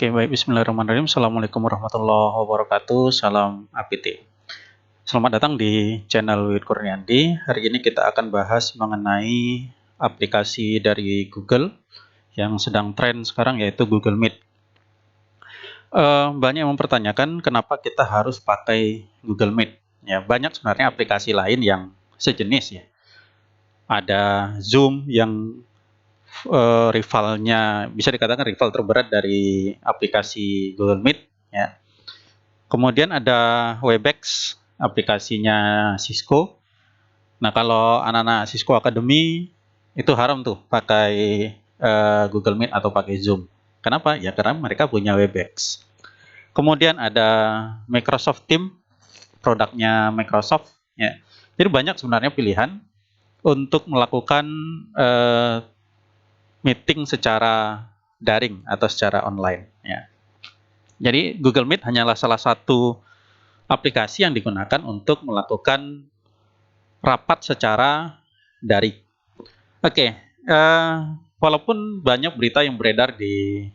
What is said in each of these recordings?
Oke, baik. Bismillahirrahmanirrahim. Assalamualaikum warahmatullahi wabarakatuh. Salam APT. Selamat datang di channel Wiwit Kurniandi. Hari ini kita akan bahas mengenai aplikasi dari Google yang sedang tren sekarang, yaitu Google Meet. Banyak yang mempertanyakan kenapa kita harus pakai Google Meet. Ya, banyak sebenarnya aplikasi lain yang sejenis ya. Ada Zoom yang rivalnya, bisa dikatakan rival terberat dari aplikasi Google Meet ya. Kemudian ada Webex, aplikasinya Cisco. Nah, kalau anak-anak Cisco Academy itu haram tuh pakai Google Meet atau pakai Zoom. Kenapa? Ya karena mereka punya Webex. Kemudian ada Microsoft Teams, produknya Microsoft ya. Jadi banyak sebenarnya pilihan untuk melakukan meeting secara daring atau secara online ya. Jadi Google Meet hanyalah salah satu aplikasi yang digunakan untuk melakukan rapat secara daring. Oke, walaupun banyak berita yang beredar di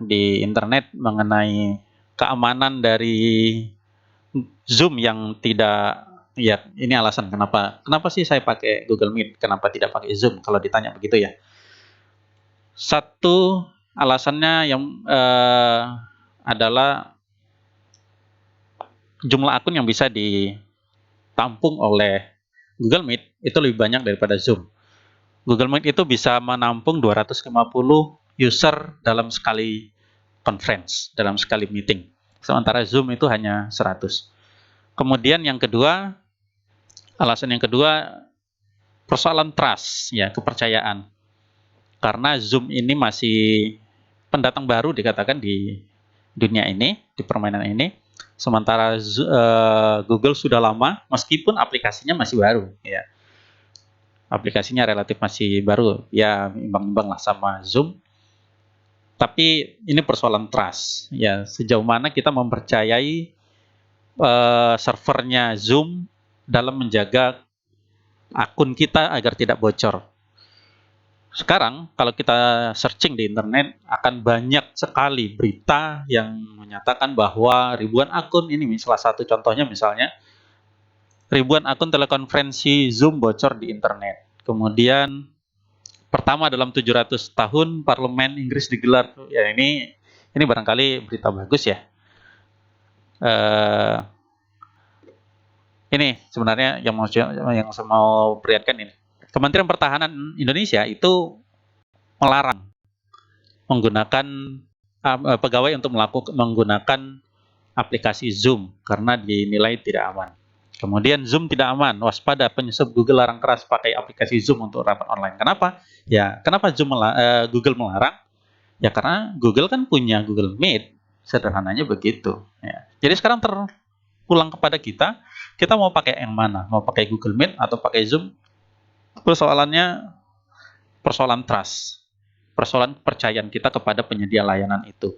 di internet mengenai keamanan dari Zoom yang tidak, ya ini alasan kenapa sih saya pakai Google Meet, kenapa tidak pakai Zoom kalau ditanya begitu ya. Satu alasannya yang adalah jumlah akun yang bisa ditampung oleh Google Meet itu lebih banyak daripada Zoom. Google Meet itu bisa menampung 250 user dalam sekali conference, dalam sekali meeting. Sementara Zoom itu hanya 100. Kemudian yang kedua, alasan yang kedua, persoalan trust, ya, kepercayaan. Karena Zoom ini masih pendatang baru dikatakan di dunia ini, di permainan ini. Sementara Google sudah lama, meskipun aplikasinya masih baru, ya. Aplikasinya relatif masih baru, ya imbang-imbang lah sama Zoom. Tapi ini persoalan trust, ya sejauh mana kita mempercayai servernya Zoom dalam menjaga akun kita agar tidak bocor. Sekarang kalau kita searching di internet akan banyak sekali berita yang menyatakan bahwa ribuan akun ini, salah satu contohnya misalnya ribuan akun telekonferensi Zoom bocor di internet. Kemudian pertama dalam 700 tahun parlemen Inggris digelar. Ya ini barangkali berita bagus ya. Ini sebenarnya yang saya mau perlihatkan ini. Kementerian Pertahanan Indonesia itu melarang menggunakan pegawai untuk menggunakan aplikasi Zoom karena dinilai tidak aman. Kemudian Zoom tidak aman, waspada penyusup Google larang keras pakai aplikasi Zoom untuk rapat online. Kenapa? Ya, kenapa Google melarang? Ya karena Google kan punya Google Meet, sederhananya begitu. Ya. Jadi sekarang terpulang kepada kita mau pakai yang mana? Mau pakai Google Meet atau pakai Zoom? Persoalannya persoalan trust, persoalan kepercayaan kita kepada penyedia layanan itu.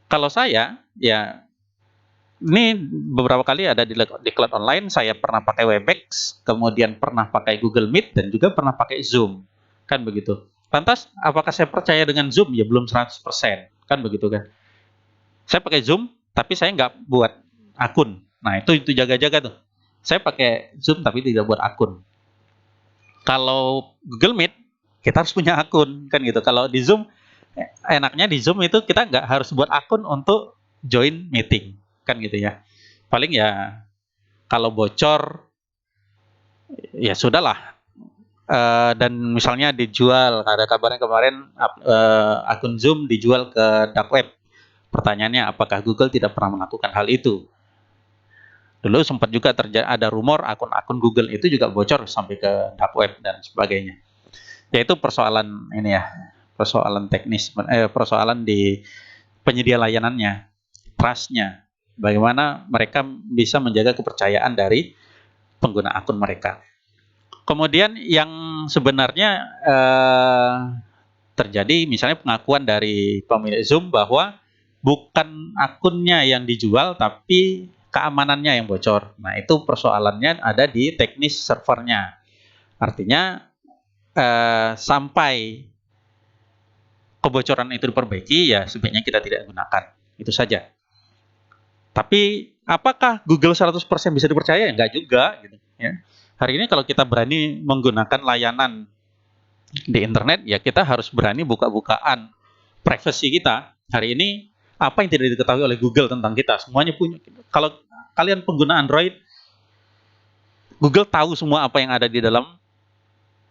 Kalau saya, ya ini beberapa kali ada di cloud online, saya pernah pakai Webex, kemudian pernah pakai Google Meet, dan juga pernah pakai Zoom. Kan begitu. Lantas, apakah saya percaya dengan Zoom? Ya belum 100%. Kan begitu kan. Saya pakai Zoom, tapi saya nggak buat akun. Nah, itu jaga-jaga tuh. Saya pakai Zoom, tapi tidak buat akun. Kalau Google Meet, kita harus punya akun. Kan gitu. Kalau di Zoom, enaknya di Zoom itu kita nggak harus buat akun untuk join meeting. Kan gitu ya. Paling ya kalau bocor ya sudahlah. Dan misalnya dijual, ada kabarnya kemarin akun Zoom dijual ke dark web. Pertanyaannya, apakah Google tidak pernah melakukan hal itu? Dulu sempat juga ada rumor akun-akun Google itu juga bocor sampai ke dark web dan sebagainya. Yaitu persoalan ini ya, persoalan teknis, persoalan di penyedia layanannya, trust-nya. Bagaimana mereka bisa menjaga kepercayaan dari pengguna akun mereka. Kemudian yang sebenarnya terjadi misalnya pengakuan dari pemilik Zoom bahwa bukan akunnya yang dijual tapi keamanannya yang bocor. Nah, itu persoalannya ada di teknis servernya. Artinya sampai kebocoran itu diperbaiki, ya sebaiknya kita tidak gunakan. Itu saja. Tapi apakah Google 100% bisa dipercaya? Enggak juga gitu ya. Hari ini kalau kita berani menggunakan layanan di internet, ya kita harus berani buka-bukaan privasi kita. Hari ini apa yang tidak diketahui oleh Google tentang kita? Semuanya punya. Kalau kalian pengguna Android, Google tahu semua apa yang ada di dalam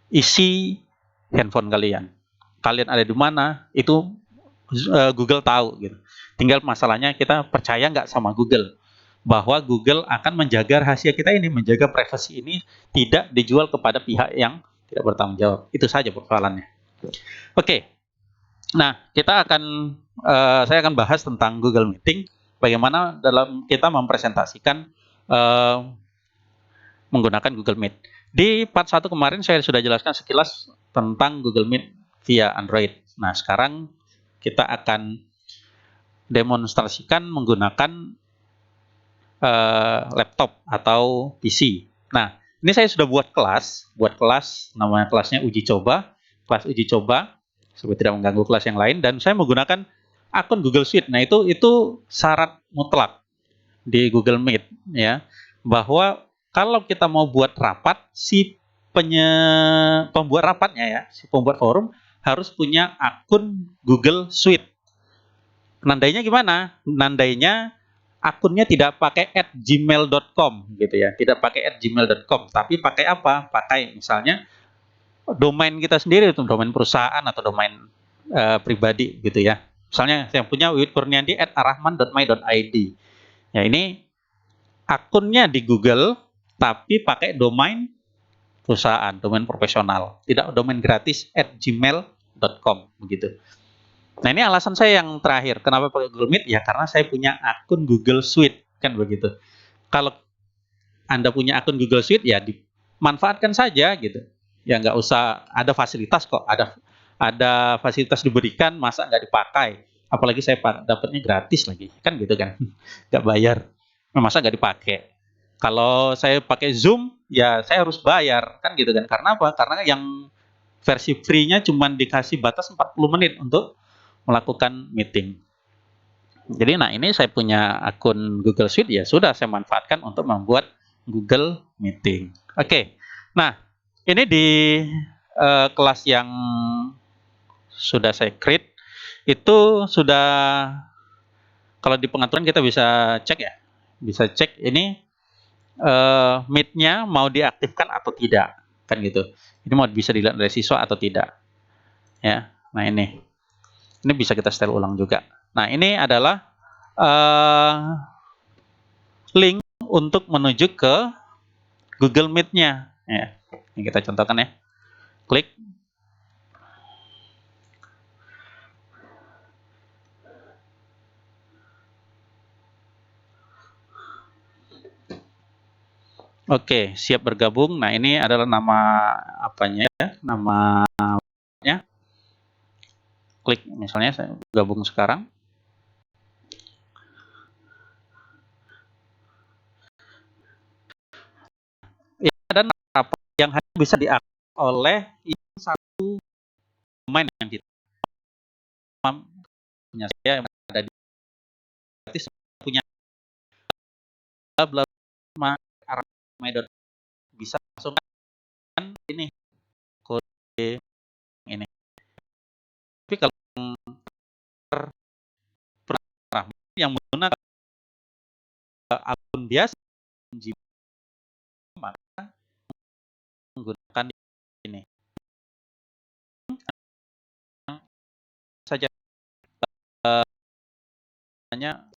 isi handphone kalian. Kalian ada di mana, itu Google tahu gitu. Tinggal masalahnya kita percaya nggak sama Google, bahwa Google akan menjaga rahasia kita ini, menjaga privasi ini tidak dijual kepada pihak yang tidak bertanggung jawab. Itu saja persoalannya. Oke. Nah, saya akan bahas tentang Google Meeting, bagaimana dalam kita mempresentasikan menggunakan Google Meet. Di part 1 kemarin saya sudah jelaskan sekilas tentang Google Meet via Android. Nah, sekarang kita akan demonstrasikan menggunakan laptop atau PC. Nah, ini saya sudah buat kelas, namanya kelasnya uji coba, kelas uji coba, supaya tidak mengganggu kelas yang lain, dan saya menggunakan akun Google Suite. Nah, itu syarat mutlak di Google Meet, ya, bahwa kalau kita mau buat rapat, si pembuat rapatnya, ya, si pembuat forum harus punya akun Google Suite. Nandainya gimana? Nandainya akunnya tidak pakai @gmail.com gitu ya, tidak pakai @gmail.com, tapi pakai apa? Pakai misalnya domain kita sendiri, itu domain perusahaan atau domain pribadi gitu ya. Misalnya saya punya wiwitkurniandi@arahman.my.id. Ya, ini akunnya di Google tapi pakai domain perusahaan, domain profesional, tidak domain gratis @gmail.com begitu. Nah, ini alasan saya yang terakhir. Kenapa pakai Google Meet? Ya karena saya punya akun Google Suite, kan begitu. Kalau Anda punya akun Google Suite, ya dimanfaatkan saja gitu. Ya nggak usah, ada fasilitas kok, ada fasilitas diberikan, masa nggak dipakai? Apalagi saya dapatnya gratis lagi, kan gitu kan, nggak bayar, masa nggak dipakai? Kalau saya pakai Zoom, ya saya harus bayar, kan gitu kan? Karena apa? Karena yang versi free-nya cuma dikasih batas 40 menit untuk melakukan meeting. Jadi, nah ini saya punya akun Google Suite, ya sudah saya manfaatkan untuk membuat Google Meeting. Oke, nah ini di kelas yang sudah saya create, itu sudah, kalau di pengaturan kita bisa cek ya, bisa cek ini Meet-nya mau diaktifkan atau tidak, kan gitu. Ini mau bisa dilihat dari siswa atau tidak, ya. Nah ini bisa kita setel ulang juga. Nah, ini adalah link untuk menuju ke Google Meet-nya, ya. Ini kita contohkan ya. Klik. Oke, siap bergabung. Nah, ini adalah nama apanya ya, namanya. Klik, misalnya saya gabung sekarang. Ya, ada rapat yang hanya bisa diakses oleh satu domain yang kita punya, saya yang ada di punya bla bla bisa langsung ini kode ini. Tapi kalau yang menggunakan akun biasa maka menggunakan ini saja, hanya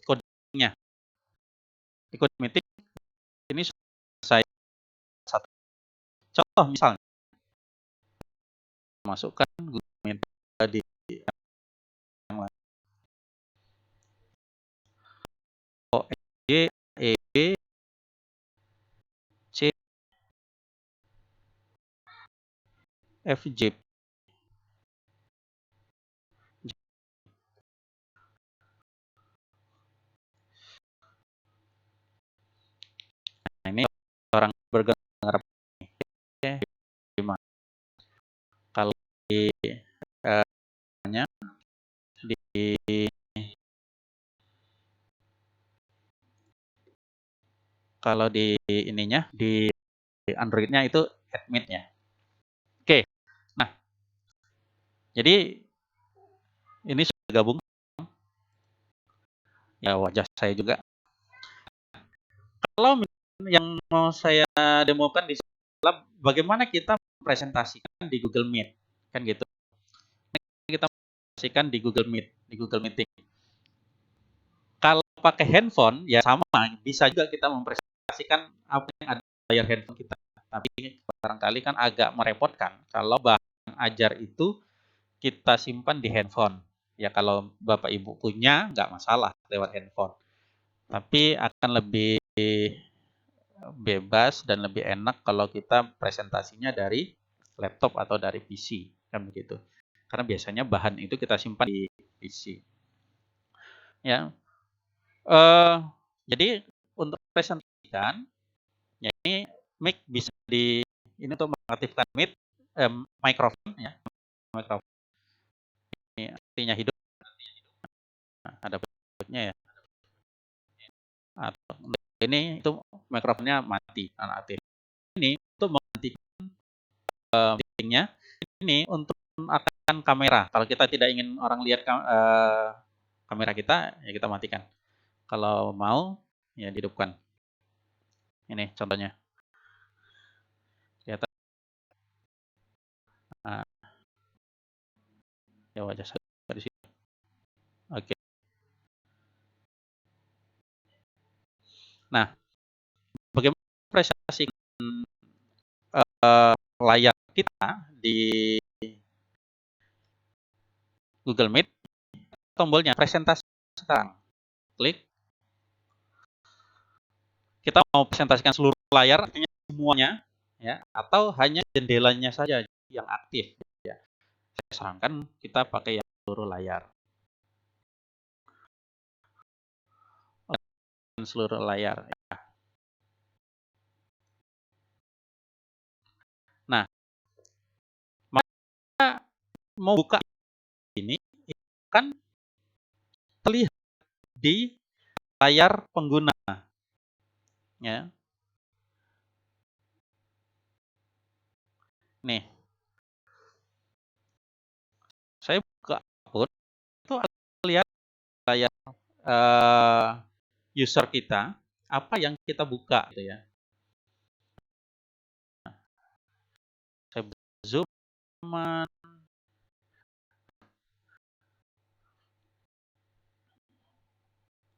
kodenya di kode meeting. Ini saya satu contoh, misalnya masukkan Google Meet di yang lain, OEG EB C FJ. Nah, ini orang bergerak kalau di di kalau di ininya di Android-nya itu admin-nya. Oke. Nah, jadi ini sudah gabung ya wajah saya juga. Kalau yang mau saya demokan di lab bagaimana kita presentasikan di Google Meet kan gitu. Kita presentasikan di Google Meet, di Google Meeting. Kalau pakai handphone ya sama, bisa juga kita mempresentasikan apa yang ada di layar handphone kita. Tapi barangkali kan agak merepotkan kalau bahan ajar itu kita simpan di handphone. Ya kalau Bapak Ibu punya nggak masalah lewat handphone. Tapi akan lebih bebas dan lebih enak kalau kita presentasinya dari laptop atau dari PC kan begitu. Karena biasanya bahan itu kita simpan di PC. Ya, jadi untuk presentasikan, ya ini mic bisa ini untuk mengaktifkan mikrofon ya, mikrofon ini artinya hidup, ada bentuknya ya. Atau ini itu mikrofonnya mati, aktif. Ini untuk menggantikan meetingnya. Ini untuk mengaktifkan kamera. Kalau kita tidak ingin orang lihat kamera kita, ya kita matikan. Kalau mau, ya dihidupkan. Ini contohnya. Lihat. Nah, ya wajah saya di sini. Oke. Nah, bagaimana presentasi layar kita di Google Meet? Tombolnya presentasi sekarang. Klik. Kita mau presentasikan seluruh layar, artinya semuanya, ya, atau hanya jendelanya saja yang aktif. Ya. Saya sarankan kita pakai yang seluruh layar. Seluruh layar. Ya. Nah, maka mau buka ini kan terlihat di layar pengguna, ya. Nih, saya buka akun itu lihat layar user kita apa yang kita buka, gitu ya. Saya zoom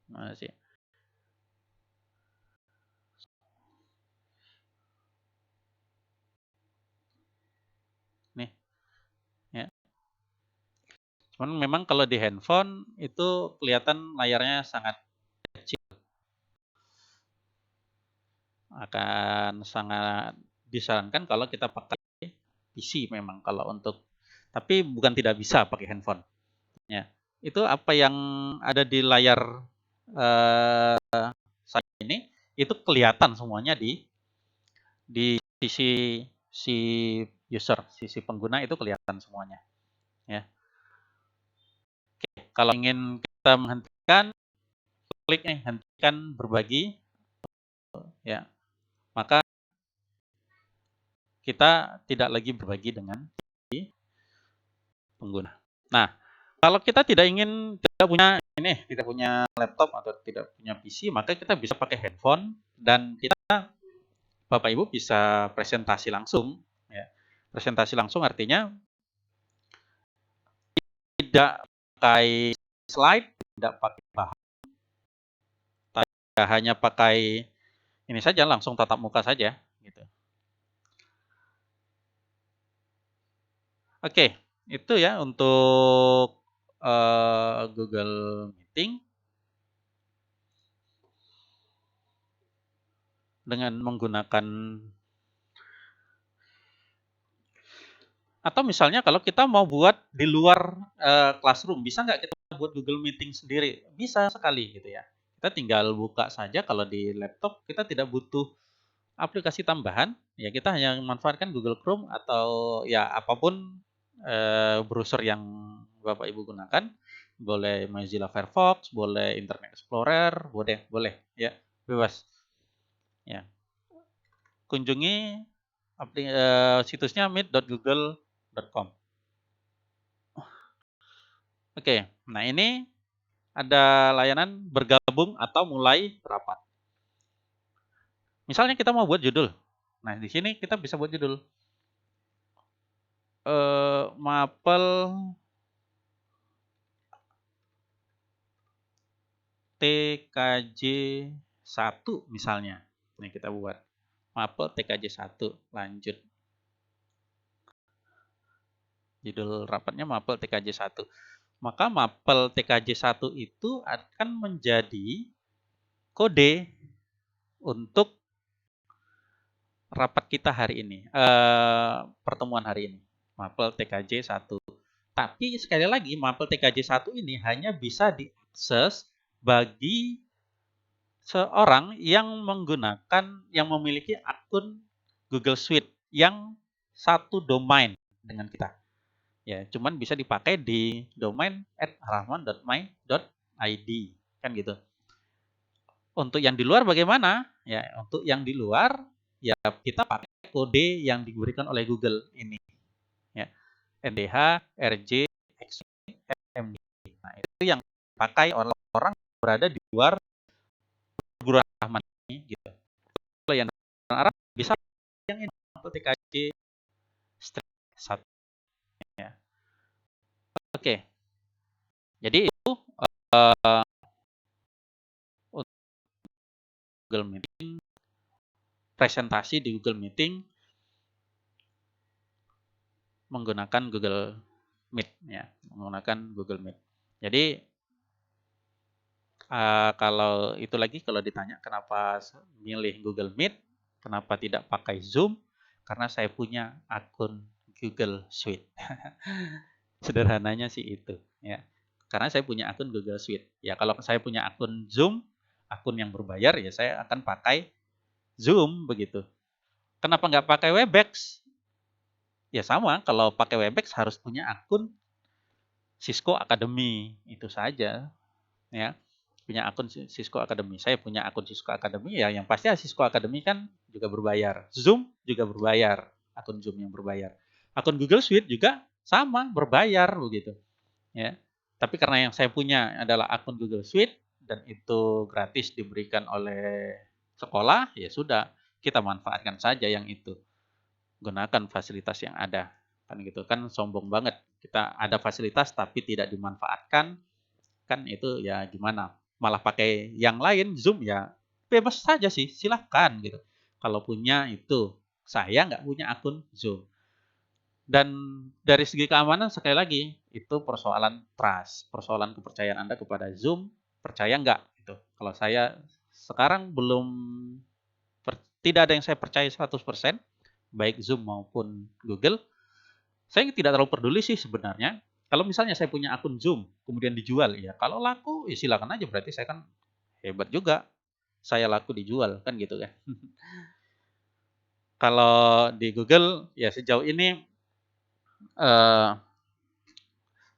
masih. Nih, ya. Cuman memang kalau di handphone itu kelihatan layarnya sangat kecil. Akan sangat disarankan kalau kita pakai PC memang kalau untuk, tapi bukan tidak bisa pakai handphone. Ya, itu apa yang ada di layar saya ini itu kelihatan semuanya di sisi si user, sisi pengguna itu kelihatan semuanya. Ya. Oke, kalau ingin kita menghentikan, klik hentikan berbagi, ya, maka kita tidak lagi berbagi dengan pengguna. Nah, kalau kita tidak punya laptop atau tidak punya PC, maka kita bisa pakai handphone dan kita Bapak Ibu bisa presentasi langsung, ya. Presentasi langsung artinya tidak pakai slide, tidak pakai bahan, hanya pakai ini saja, langsung tatap muka saja, gitu. Oke, itu ya untuk Google Meeting dengan menggunakan, atau misalnya kalau kita mau buat di luar classroom, bisa nggak kita buat Google Meeting sendiri? Bisa sekali gitu ya. Kita tinggal buka saja. Kalau di laptop kita tidak butuh aplikasi tambahan, ya kita hanya memanfaatkan Google Chrome atau ya apapun browser yang Bapak Ibu gunakan. boleh Mozilla Firefox, boleh Internet Explorer, boleh ya, bebas. Ya. Kunjungi situsnya meet.google.com. Oke, nah ini ada layanan bergabung atau mulai rapat. Misalnya kita mau buat judul. Nah, di sini kita bisa buat judul. Mapel TKJ 1 misalnya. Nah, kita buat Mapel TKJ 1, lanjut. Judul rapatnya Mapel TKJ 1. Maka Mapel TKJ 1 itu akan menjadi kode untuk rapat kita hari ini, pertemuan hari ini, Mapel TKJ 1. Tapi sekali lagi, Mapel TKJ 1 ini hanya bisa diakses bagi seorang yang memiliki akun Google Suite yang satu domain dengan kita. Ya, cuman bisa dipakai di domain @rahman.my.id, kan gitu. Untuk yang di luar bagaimana? Ya, untuk yang di luar ya kita pakai kode yang diberikan oleh Google ini. Ya, NDH, RJ, XMD. Nah, itu yang dipakai oleh orang berada di luar perguruan Rahman ini gitu. Kalau yang Arab bisa yang ini TKJ 1 ya. Oke. Jadi itu untuk Google Meeting, presentasi di Google Meeting menggunakan Google Meet ya, menggunakan Google Meet. Jadi kalau itu lagi kalau ditanya kenapa milih Google Meet, kenapa tidak pakai Zoom? Karena saya punya akun Google Suite. Sederhananya sih itu ya. Karena saya punya akun Google Suite. Ya kalau saya punya akun Zoom, akun yang berbayar ya saya akan pakai Zoom begitu. Kenapa nggak pakai Webex? Ya sama, kalau pakai Webex harus punya akun Cisco Academy, itu saja ya. Punya akun Cisco Academy. Saya punya akun Cisco Academy ya, yang pasti Cisco Academy kan juga berbayar. Zoom juga berbayar, akun Zoom yang berbayar. Akun Google Suite juga sama, berbayar begitu. Ya. Tapi karena yang saya punya adalah akun Google Suite dan itu gratis diberikan oleh sekolah, ya sudah, kita manfaatkan saja yang itu. Gunakan fasilitas yang ada. Kan gitu kan sombong banget. Kita ada fasilitas tapi tidak dimanfaatkan, kan itu ya gimana? Malah pakai yang lain, Zoom ya bebas saja sih, silahkan gitu. Kalau punya itu, saya nggak punya akun Zoom. Dan dari segi keamanan sekali lagi, itu persoalan trust, persoalan kepercayaan Anda kepada Zoom, percaya nggak gitu. Kalau saya sekarang tidak ada yang saya percaya 100%, baik Zoom maupun Google. Saya tidak terlalu peduli sih sebenarnya. Kalau misalnya saya punya akun Zoom, kemudian dijual, ya kalau laku, ya silakan aja. Berarti saya kan hebat juga. Saya laku dijual, kan gitu kan. Kalau di Google, ya sejauh ini eh,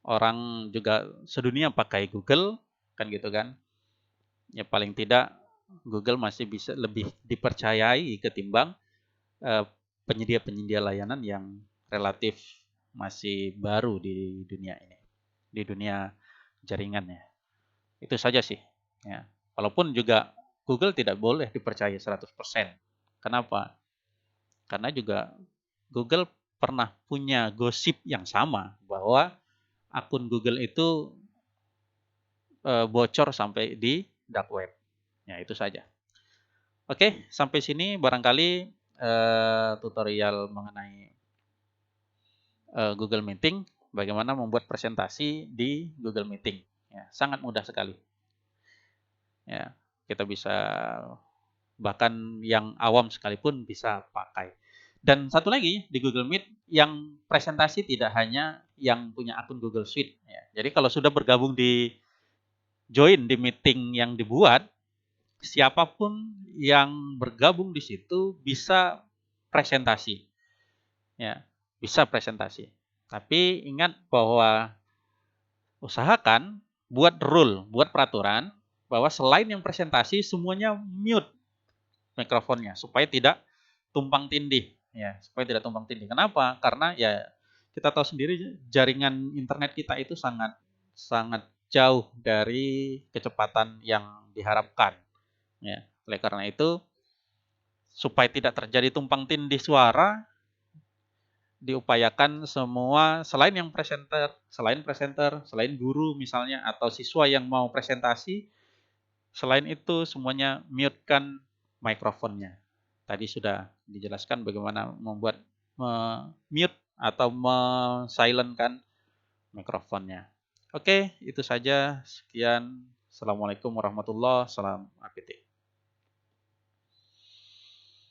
orang juga sedunia pakai Google, kan gitu kan. Ya paling tidak Google masih bisa lebih dipercayai ketimbang eh, penyedia-penyedia layanan yang relatif masih baru di dunia ini, di dunia jaringannya. Itu saja sih. Ya. Walaupun juga Google tidak boleh dipercaya 100%. Kenapa? Karena juga Google pernah punya gosip yang sama bahwa akun Google itu bocor sampai di dark web. Ya, itu saja. Oke, sampai sini barangkali tutorial mengenai Google Meeting, bagaimana membuat presentasi di Google Meeting. Ya, sangat mudah sekali. Ya, kita bisa bahkan yang awam sekalipun bisa pakai. Dan satu lagi di Google Meet yang presentasi tidak hanya yang punya akun Google Suite. Ya. Jadi kalau sudah bergabung di join di meeting yang dibuat, siapapun yang bergabung di situ bisa presentasi. Ya, bisa presentasi. Tapi ingat bahwa usahakan buat rule, buat peraturan bahwa selain yang presentasi semuanya mute mikrofonnya supaya tidak tumpang tindih, ya, supaya tidak tumpang tindih. Kenapa? Karena ya kita tahu sendiri jaringan internet kita itu sangat sangat jauh dari kecepatan yang diharapkan, ya. Oleh karena itu, supaya tidak terjadi tumpang tindih suara, diupayakan semua selain guru misalnya atau siswa yang mau presentasi, selain itu semuanya mute-kan mikrofonnya. Tadi sudah dijelaskan bagaimana membuat mute atau silent-kan mikrofonnya. Oke, itu saja. Sekian. Assalamualaikum warahmatullahi wabarakatuh. Salam APT.